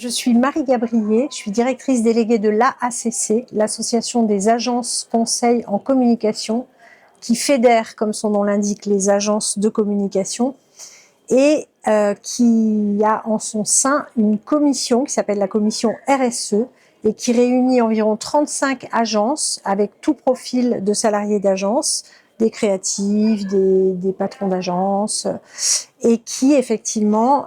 Je suis Marie Gabrier, je suis directrice déléguée de l'AACC, l'Association des agences conseils en communication, qui fédère, comme son nom l'indique, les agences de communication et qui a en son sein une commission qui s'appelle la commission RSE et qui réunit environ 35 agences avec tout profil de salariés d'agence, des créatifs, des patrons d'agence et qui effectivement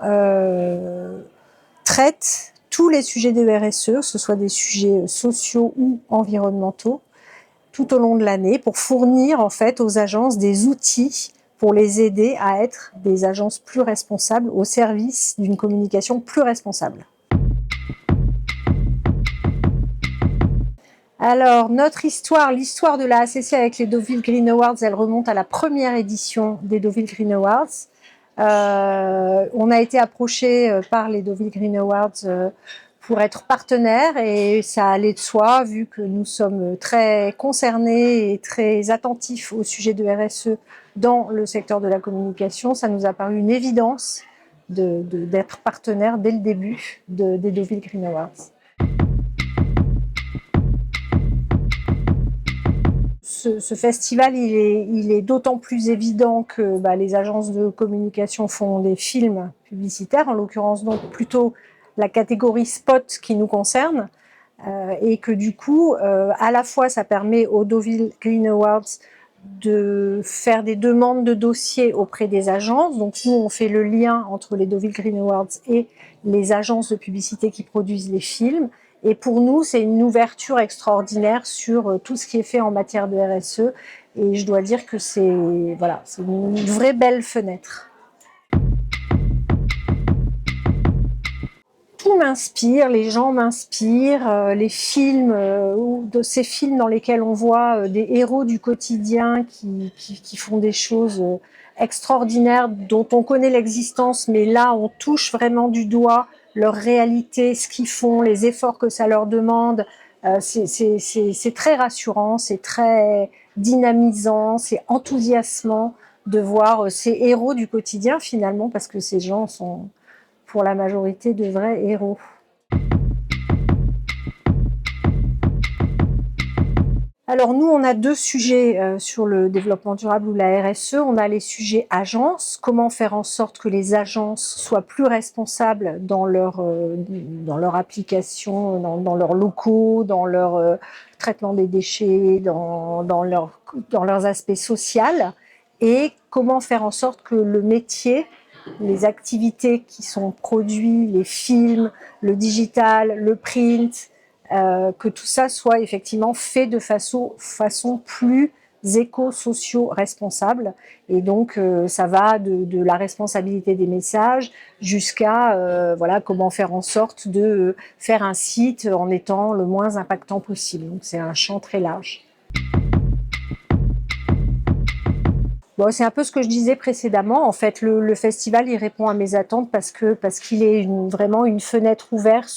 traite tous les sujets de RSE, que ce soit des sujets sociaux ou environnementaux, tout au long de l'année pour fournir en fait aux agences des outils pour les aider à être des agences plus responsables au service d'une communication plus responsable. Alors, notre histoire, l'histoire de la ACC avec les Deauville Green Awards, elle remonte à la première édition des Deauville Green Awards. On a été approché par les Deauville Green Awards pour être partenaire et ça allait de soi vu que nous sommes très concernés et très attentifs au sujet de RSE dans le secteur de la communication. Ça nous a paru une évidence d'être partenaire dès le début des Deauville Green Awards. Ce festival, il est d'autant plus évident que les agences de communication font des films publicitaires, en l'occurrence donc plutôt la catégorie spot qui nous concerne, et que du coup, à la fois ça permet aux Deauville Green Awards de faire des demandes de dossiers auprès des agences. Donc nous, on fait le lien entre les Deauville Green Awards et les agences de publicité qui produisent les films. Et pour nous, c'est une ouverture extraordinaire sur tout ce qui est fait en matière de RSE. Et je dois dire que c'est une vraie belle fenêtre. Tout m'inspire, les gens m'inspirent, les films, de ces films dans lesquels on voit des héros du quotidien qui font des choses extraordinaires dont on connaît l'existence, mais là on touche vraiment du doigt leur réalité, ce qu'ils font, les efforts que ça leur demande. C'est très rassurant, c'est très dynamisant, c'est enthousiasmant de voir ces héros du quotidien finalement, parce que ces gens sont pour la majorité de vrais héros. Alors nous, on a deux sujets sur le développement durable ou la RSE. On a les sujets agences, comment faire en sorte que les agences soient plus responsables dans leur application, dans leurs locaux, dans leur traitement des déchets, dans leurs aspects sociaux, et comment faire en sorte que le métier, les activités qui sont produites, les films, le digital, le print, que tout ça soit effectivement fait de façon plus éco-socio-responsable. Et donc, ça va de la responsabilité des messages jusqu'à comment faire en sorte de faire un site en étant le moins impactant possible. Donc, c'est un champ très large. Bon, c'est un peu ce que je disais précédemment. En fait, le festival, il répond à mes attentes parce qu'il est vraiment une fenêtre ouverte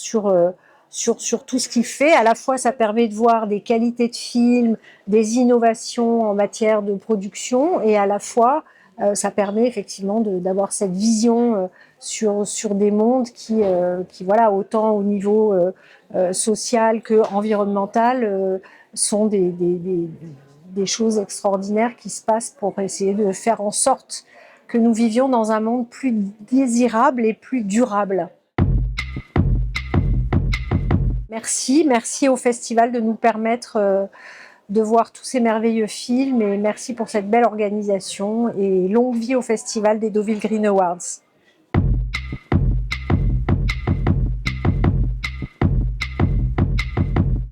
sur tout ce qu'il fait. À la fois, ça permet de voir des qualités de films, des innovations en matière de production, et à la fois, ça permet effectivement d'avoir cette vision sur des mondes qui voilà, autant au niveau social que environnemental, sont des choses extraordinaires qui se passent pour essayer de faire en sorte que nous vivions dans un monde plus désirable et plus durable. Merci au festival de nous permettre de voir tous ces merveilleux films, et merci pour cette belle organisation, et longue vie au festival des Deauville Green Awards.